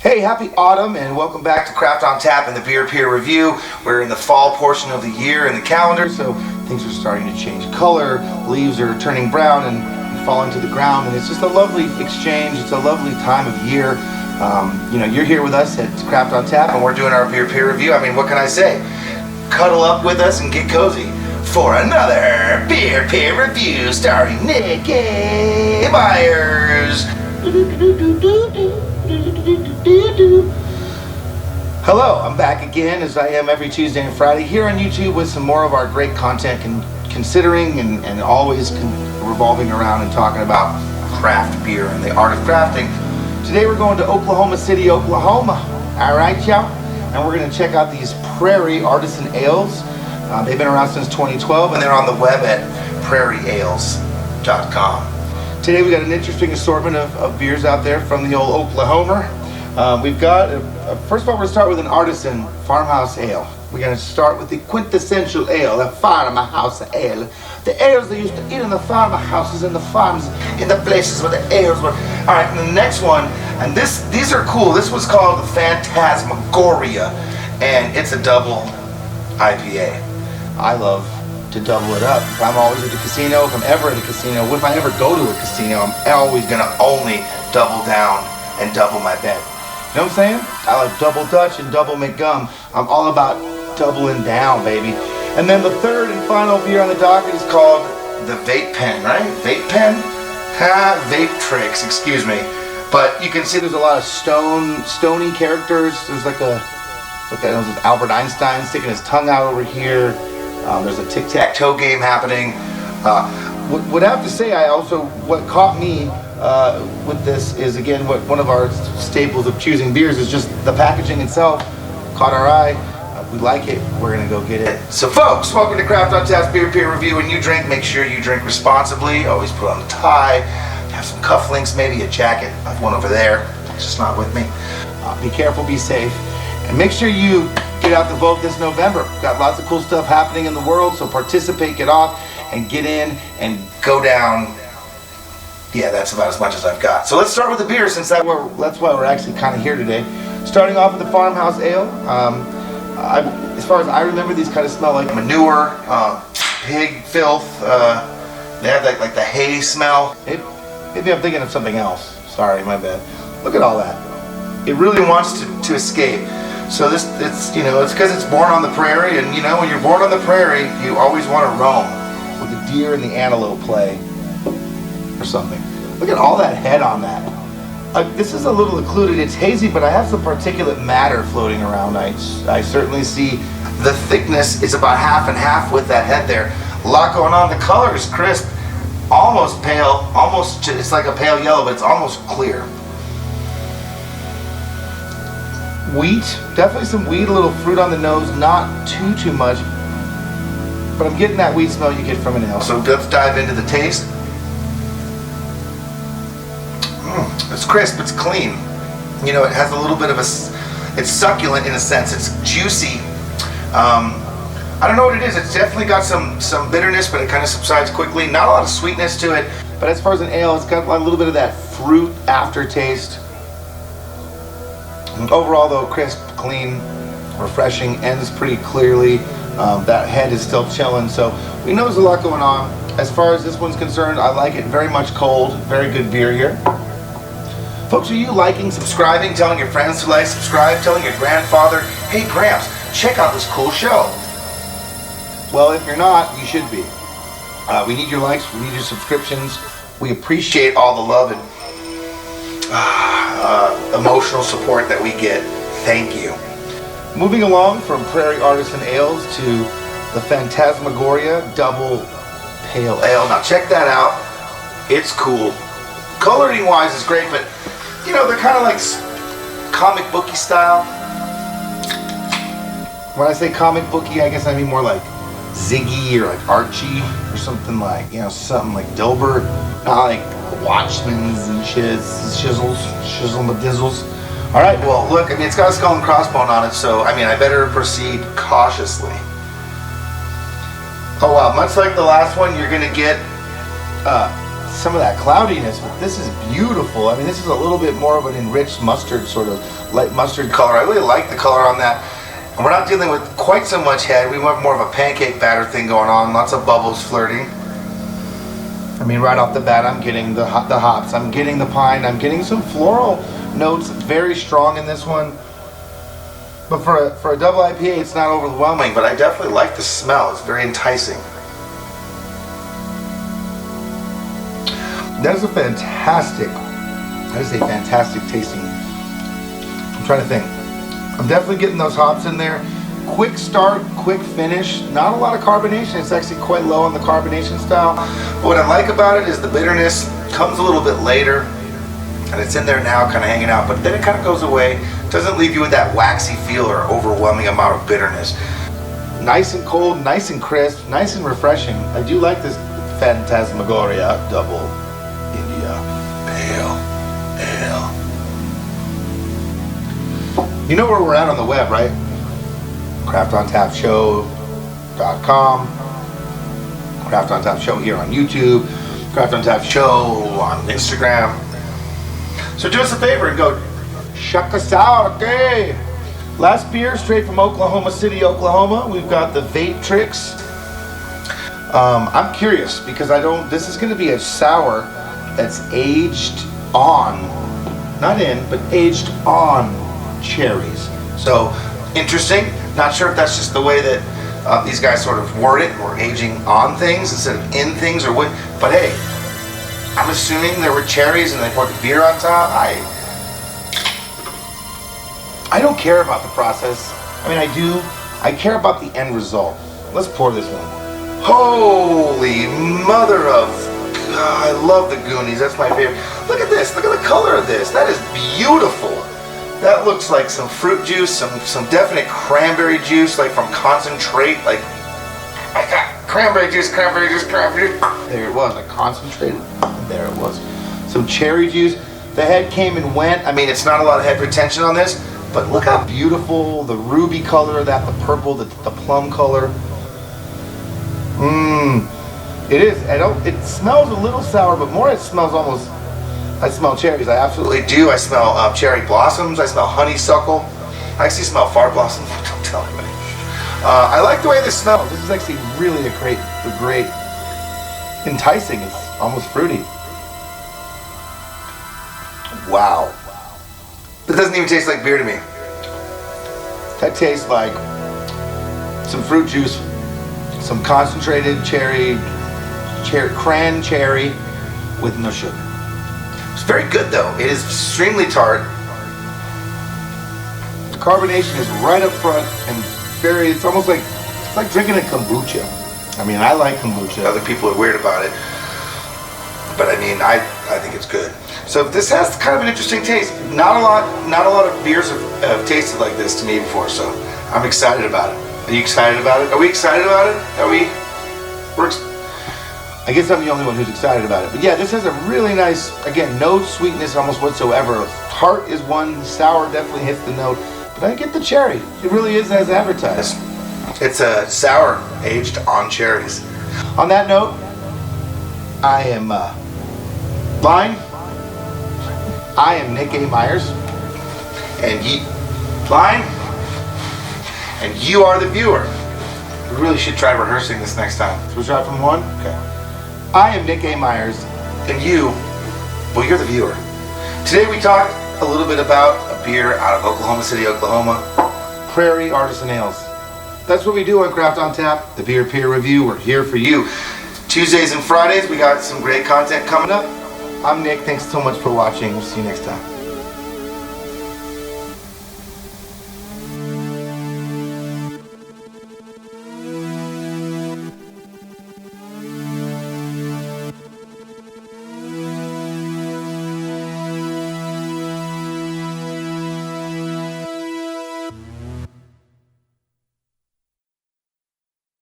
Hey, happy autumn and welcome back to Craft on Tap and the Beer Peer Review. We're in the fall portion of the year in the calendar, so things are starting to change color. Leaves are turning brown and falling to the ground, and it's just a lovely exchange. It's a lovely time of year. You're here with us at Craft on Tap and we're doing our Beer Peer Review. I mean, what can I say? Cuddle up with us and get cozy for another Beer Peer Review starring Nikki Myers. Hello, I'm back again as I am every Tuesday and Friday here on YouTube with some more of our great content considering and always revolving around and talking about craft beer and the art of crafting. Today we're going to Oklahoma City, Oklahoma. Alright, y'all? And we're going to check out these Prairie Artisan Ales. They've been around since 2012 and they're on the web at prairieales.com. Today we got an interesting assortment of beers out there from the old Oklahoma. We've got, first of all, we're going to start with an artisan Farmhouse Ale. We're going to start with the quintessential ale, the Farmhouse Ale. The ales they used to eat in the farmhouses and the farms, in the places where the ales were. Alright, and the next one, and these are cool. This was called the Phantasmagoria, and it's a double IPA. I love to double it up. If I'm always at the casino, if I'm ever at a casino, if I ever go to a casino, I'm always going to only double down and double my bet. You know what I'm saying? I like double Dutch and double McGum. I'm all about doubling down, baby. And then the third and final beer on the docket is called the Vape Pen, right? Vape Pen? Vape Tricks, excuse me. But you can see there's a lot of stony characters. There's like Albert Einstein sticking his tongue out over here. There's a tic-tac-toe game happening. Would have to say, what caught me with this is, again, one of our staples of choosing beers is just the packaging itself. Caught our eye. We like it. We're going to go get it. So, folks, welcome to Craft on Tap's Beer Peer Review. When you drink, make sure you drink responsibly. Always put on a tie. Have some cufflinks, maybe a jacket. I have one over there. It's just not with me. Be careful, be safe. And make sure you get out to vote this November. Got lots of cool stuff happening in the world, so participate, get off, and get in and go down. Yeah, that's about as much as I've got. So let's start with the beer, since that's why we're actually kind of here today. Starting off with the Farmhouse Ale. As far as I remember, these kind of smell like manure, pig filth. They have like the hay smell. Maybe I'm thinking of something else. Sorry, my bad. Look at all that. It really wants to escape. So it's because it's born on the prairie, and when you're born on the prairie, you always want to roam with the deer and the antelope play or something. Look at all that head on that. This is a little occluded. It's hazy, but I have some particulate matter floating around. I certainly see the thickness is about half and half with that head there. A lot going on. The color is crisp, almost pale, it's like a pale yellow, but it's almost clear. Wheat, definitely some wheat, a little fruit on the nose, not too much, but I'm getting that wheat smell you get from an ale. So let's dive into the taste. It's crisp, it's clean. It has a little bit of it's succulent in a sense, it's juicy. I don't know what it is, it's definitely got some bitterness, but it kind of subsides quickly. Not a lot of sweetness to it, but as far as an ale, it's got a little bit of that fruit aftertaste. Overall, though, crisp, clean, refreshing, ends pretty clearly. That head is still chilling, so we know there's a lot going on. As far as this one's concerned, I like it very much cold. Very good beer here. Folks, are you liking, subscribing, telling your friends to like, subscribe, telling your grandfather, hey, Gramps, check out this cool show? Well, if you're not, you should be. We need your likes, we need your subscriptions. We appreciate all the love and emotional support that we get. Thank you. Moving along from Prairie Artisan Ales to the Phantasmagoria Double Pale Ale. Now check that out. It's cool. Coloring wise is great, but they're kind of like comic booky style. When I say comic booky, I guess I mean more like Ziggy or like Archie or something like, something like Dilbert. Not like Watchmen's and shizzle dizzles. Alright, well, look, it's got a skull and crossbone on it, so, I better proceed cautiously. Oh, wow, much like the last one, you're going to get some of that cloudiness, but this is beautiful. I mean, this is a little bit more of an enriched mustard, sort of light mustard color. I really like the color on that. And we're not dealing with quite so much head. We want more of a pancake batter thing going on. Lots of bubbles flirting. I mean, right off the bat, I'm getting the hops. I'm getting the pine. I'm getting some floral notes. Very strong in this one. But for a double IPA, it's not overwhelming. But I definitely like the smell. It's very enticing. That is a fantastic tasting. I'm trying to think. I'm definitely getting those hops in there. Quick start, quick finish. Not a lot of carbonation. It's actually quite low on the carbonation style. But what I like about it is the bitterness comes a little bit later, and it's in there now, kind of hanging out. But then it kind of goes away. Doesn't leave you with that waxy feel or overwhelming amount of bitterness. Nice and cold, nice and crisp, nice and refreshing. I do like this Phantasmagoria double India Pale Ale. You know where we're at on the web, right? CraftOnTapShow.com, Craft on Tap Show here on YouTube, Craft on Tap Show on Instagram. So do us a favor and go check us out, okay? Last beer straight from Oklahoma City, Oklahoma. We've got the Vape Tricks. I'm curious because this is going to be a sour that's aged on, not in, but aged on cherries. So interesting. Not sure if that's just the way that these guys sort of word it, or aging on things instead of in things, or what. But hey, I'm assuming there were cherries and they poured the beer on top. I don't care about the process. I mean, I do. I care about the end result. Let's pour this one. Holy mother of God, I love the Goonies. That's my favorite. Look at this. Look at the color of this. That is beautiful. That looks like some fruit juice, some definite cranberry juice, like from concentrate. Like, I got cranberry juice, cranberry juice, cranberry juice. There it was, I concentrated. There it was. Some cherry juice. The head came and went. I mean, it's not a lot of head retention on this, but look how beautiful the ruby color of that, the purple, the plum color. It is. It smells a little sour, but more it smells almost. I smell cherries. I absolutely do. I smell cherry blossoms. I smell honeysuckle. I actually smell far blossoms. Don't tell anybody. I like the way this smells. This is actually really a great, enticing. It's almost fruity. Wow. It doesn't even taste like beer to me. That tastes like some fruit juice, some concentrated cran cherry with no sugar. It's very good though. It is extremely tart. The carbonation is right up front and it's almost like, it's like drinking a kombucha. I mean, I like kombucha. Other people are weird about it. But I mean, I think it's good. So this has kind of an interesting taste. Not a lot of beers have tasted like this to me before, so I'm excited about it. Are you excited about it? Are we excited about it? I guess I'm the only one who's excited about it. But yeah, this has a really nice, again, no sweetness almost whatsoever. Tart is one, sour definitely hits the note. But I get the cherry. It really is as advertised. It's a sour aged on cherries. On that note, I am Line. I am Nick A. Myers. And Line. And you are the viewer. We really should try rehearsing this next time. So we'll try from one? Okay. I am Nick A. Myers, and you're the viewer. Today we talked a little bit about a beer out of Oklahoma City, Oklahoma, Prairie Artisan Ales. That's what we do on Craft on Tap, the beer peer review. We're here for you. Tuesdays and Fridays, we got some great content coming up. I'm Nick. Thanks so much for watching. We'll see you next time.